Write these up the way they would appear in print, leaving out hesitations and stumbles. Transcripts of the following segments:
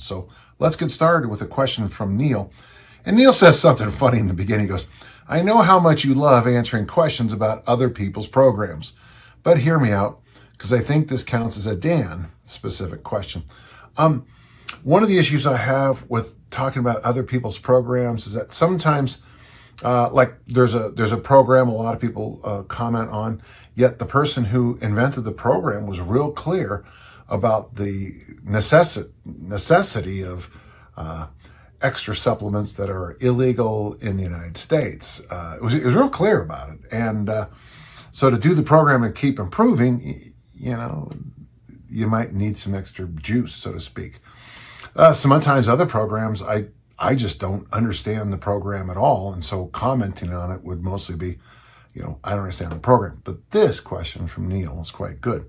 So let's get started with a question from Neil. And Neil says something funny in the beginning. He goes, I know how much you love answering questions about other people's programs, but hear me out, because I think this counts as a Dan-specific question. One of the issues I have with talking about other people's programs is that sometimes, like there's a program a lot of people comment on, yet the person who invented the program was real clear about the necessity of extra supplements that are illegal in the United States. It was real clear about it. And so to do the program and keep improving, you might need some extra juice, so to speak. Sometimes other programs, I just don't understand the program at all. And so commenting on it would mostly be, I don't understand the program. But this question from Neil is quite good.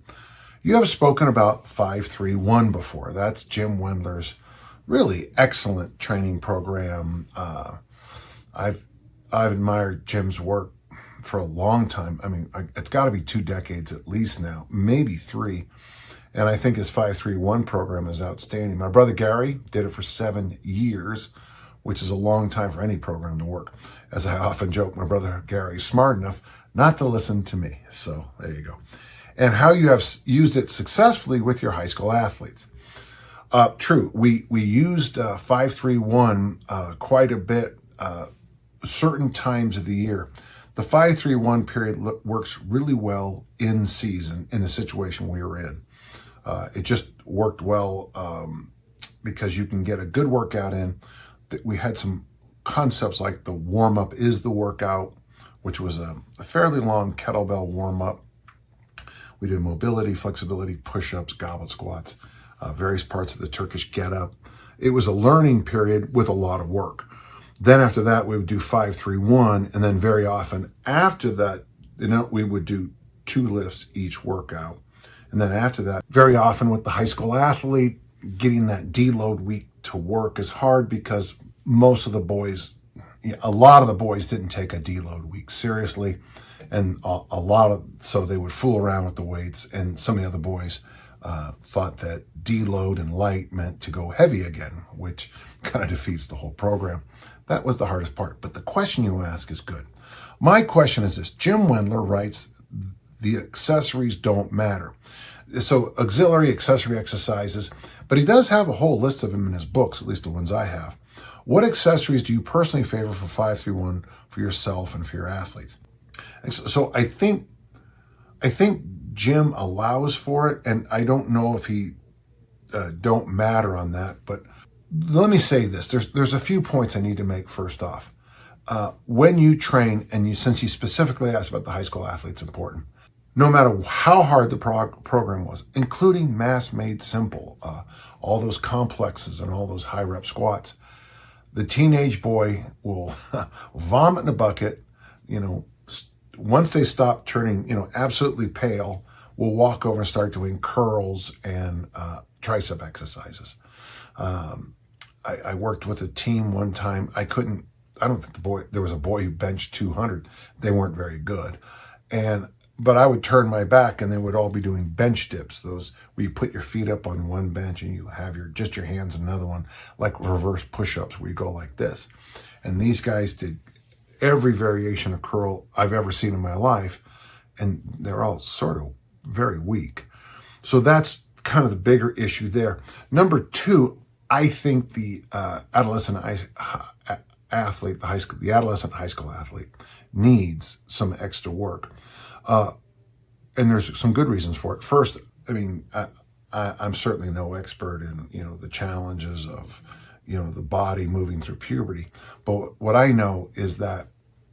You have spoken about 531 before. That's Jim Wendler's really excellent training program. I've admired Jim's work for a long time. I mean, it's got to be 2 decades at least now, maybe 3. And I think his 531 program is outstanding. My brother Gary did it for 7 years, which is a long time for any program to work. As I often joke, my brother Gary is smart enough not to listen to me. So there you go. And how you have used it successfully with your high school athletes. True, we used 531 quite a bit certain times of the year. The 531 period works really well in season in the situation we were in. It just worked well because you can get a good workout in. We had some concepts like the warm-up is the workout, which was a fairly long kettlebell warm-up. We did mobility, flexibility, push-ups, goblet squats, various parts of the Turkish get-up. It was a learning period with a lot of work. Then after that, we would do 531, and then very often after that, we would do 2 lifts each workout. And then after that, very often with the high school athlete, getting that deload week to work is hard because a lot of the boys didn't take a deload week seriously. And so they would fool around with the weights. And some of the other boys thought that deload and light meant to go heavy again, which kind of defeats the whole program. That was the hardest part. But the question you ask is good. My question is this. Jim Wendler writes, the accessories don't matter. So auxiliary accessory exercises, but he does have a whole list of them in his books, at least the ones I have. What accessories do you personally favor for 531 for yourself and for your athletes? And so I think Jim allows for it, and I don't know if he don't matter on that, but let me say this. There's a few points I need to make first off. When you train, and since you specifically asked about the high school athletes, important. No matter how hard the program was, including mass made simple, all those complexes and all those high rep squats, the teenage boy will vomit in a bucket. Once they stop turning, absolutely pale, will walk over and start doing curls and tricep exercises. I worked with a team one time. I don't think there was a boy who benched 200. They weren't very good. But I would turn my back and they would all be doing bench dips, those where you put your feet up on one bench and you have just your hands on another one, like reverse push-ups where you go like this. And these guys did every variation of curl I've ever seen in my life, and they're all sort of very weak. So that's kind of the bigger issue there. Number 2, I think the adolescent athlete, the adolescent high school athlete needs some extra work. And there's some good reasons for it. First, I mean, I'm certainly no expert in, the challenges of, the body moving through puberty. But what I know is that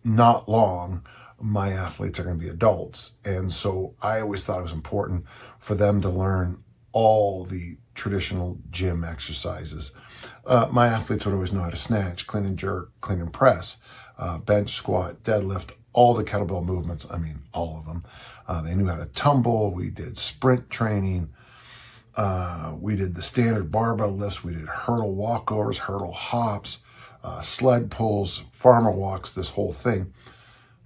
not long, my athletes are going to be adults. And so I always thought it was important for them to learn all the traditional gym exercises. My athletes would always know how to snatch, clean and jerk, clean and press, bench, squat, deadlift, all the kettlebell movements. I mean, all of them. They knew how to tumble. We did sprint training. We did the standard barbell lifts. We did hurdle walkovers, hurdle hops, sled pulls, farmer walks, this whole thing.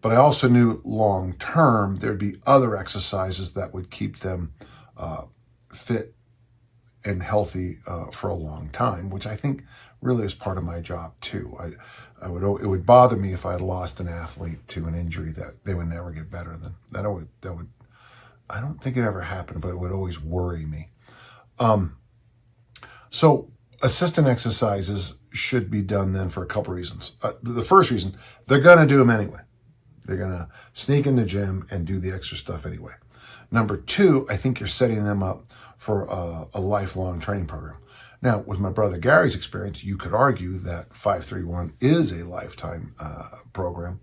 But I also knew long term there'd be other exercises that would keep them fit and healthy for a long time, which I think really is part of my job too. It would bother me if I had lost an athlete to an injury that they would never get better than that. I don't think it ever happened, but it would always worry me. So assistant exercises should be done then for a couple reasons. The first reason, they're going to do them anyway. They're going to sneak in the gym and do the extra stuff anyway. Number two, I think you're setting them up for a lifelong training program. Now, with my brother Gary's experience, you could argue that 531 is a lifetime program,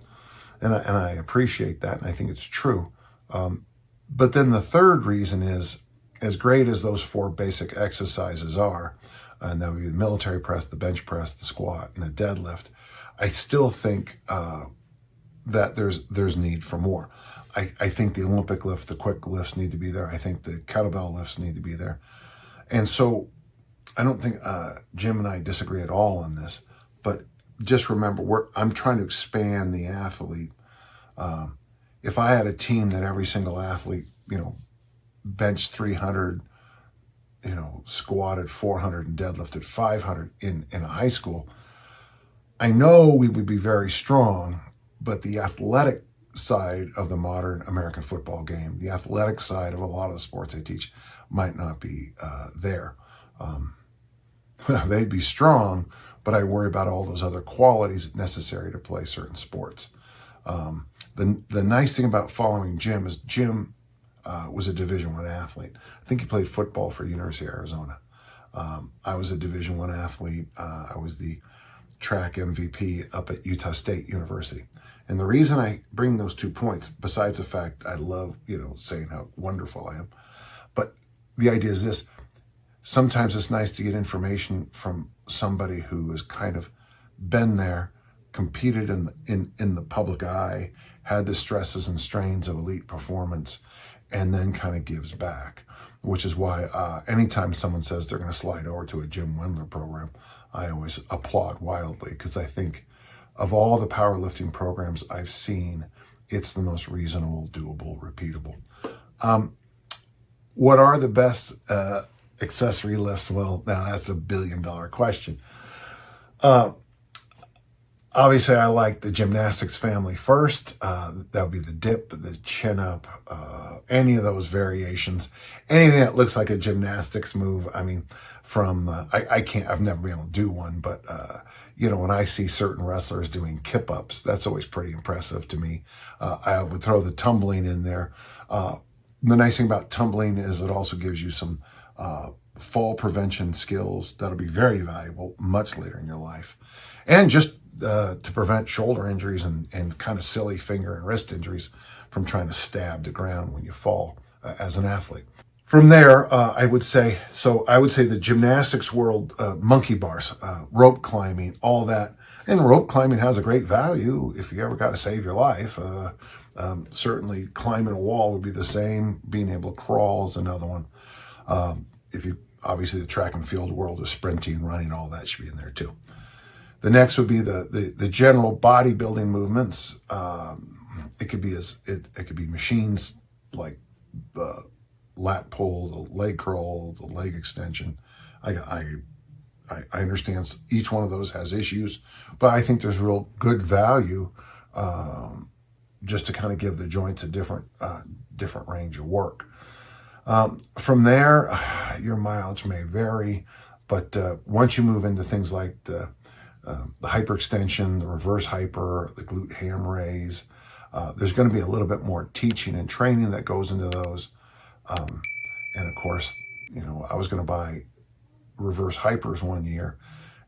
and I appreciate that, and I think it's true. But then the third reason is, as great as those 4 basic exercises are, and that would be the military press, the bench press, the squat, and the deadlift, I still think that there's need for more. I think the Olympic lift, the quick lifts need to be there. I think the kettlebell lifts need to be there. And so I don't think Jim and I disagree at all on this, but just remember, I'm trying to expand the athlete. If I had a team that every single athlete, benched 300, squatted 400 and deadlifted 500 in a high school, I know we would be very strong, but the athletic side of the modern American football game, the athletic side of a lot of the sports I teach, might not be there. They'd be strong, but I worry about all those other qualities necessary to play certain sports. The nice thing about following Jim is Jim was a Division I athlete. I think he played football for University of Arizona. I was a Division I athlete. I was the track MVP up at Utah State University. And the reason I bring those 2 points, besides the fact I love, saying how wonderful I am, but the idea is this: sometimes it's nice to get information from somebody who has kind of been there, competed in the public eye, had the stresses and strains of elite performance, and then kind of gives back. Which is why anytime someone says they're going to slide over to a Jim Wendler program, I always applaud wildly, because I think of all the powerlifting programs I've seen, it's the most reasonable, doable, repeatable. What are the best accessory lifts? Well, now that's $1 billion question. Obviously, I like the gymnastics family first. That would be the dip, the chin up, any of those variations. Anything that looks like a gymnastics move. I mean, I've never been able to do one, but, when I see certain wrestlers doing kip-ups, that's always pretty impressive to me. I would throw the tumbling in there. The nice thing about tumbling is it also gives you some fall prevention skills that'll be very valuable much later in your life. And just to prevent shoulder injuries and kind of silly finger and wrist injuries from trying to stab the ground when you fall as an athlete. From there, I would say the gymnastics world, monkey bars, rope climbing, all that. And rope climbing has a great value if you ever got to save your life. Certainly climbing a wall would be the same. Being able to crawl is another one. Obviously the track and field world is sprinting, running, all that should be in there too. The next would be the general bodybuilding movements. It could be machines like the lat pull, the leg curl, the leg extension. I understand each one of those has issues, but I think there's real good value just to kind of give the joints a different range of work. From there, your mileage may vary, but once you move into things like the hyperextension, the reverse hyper, the glute ham raise, there's going to be a little bit more teaching and training that goes into those. And of course, I was going to buy reverse hypers one year,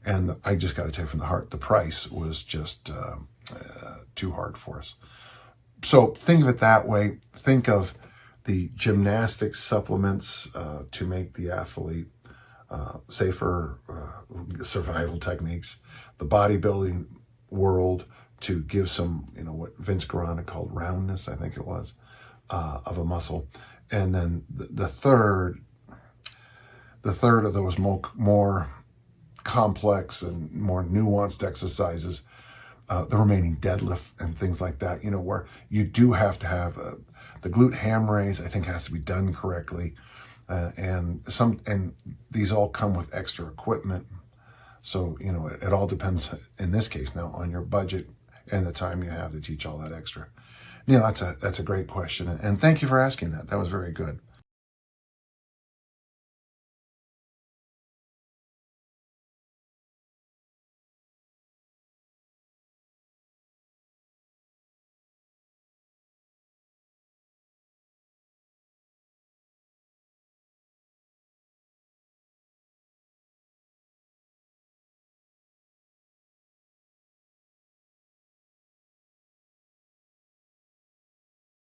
and I just got to tell you from the heart, the price was just too hard for us. So think of it that way. Think of the gymnastics supplements to make the athlete safer, survival techniques, the bodybuilding world to give some, what Vince Guarana called roundness, I think it was, of a muscle. And then the third of those more complex and more nuanced exercises, the remaining deadlift and things like that, where you do have to have the glute ham raise, I think has to be done correctly. and these all come with extra equipment. So, it all depends, in this case now, on your budget and the time you have to teach all that extra. Neil, that's a great question. And thank you for asking that. That was very good.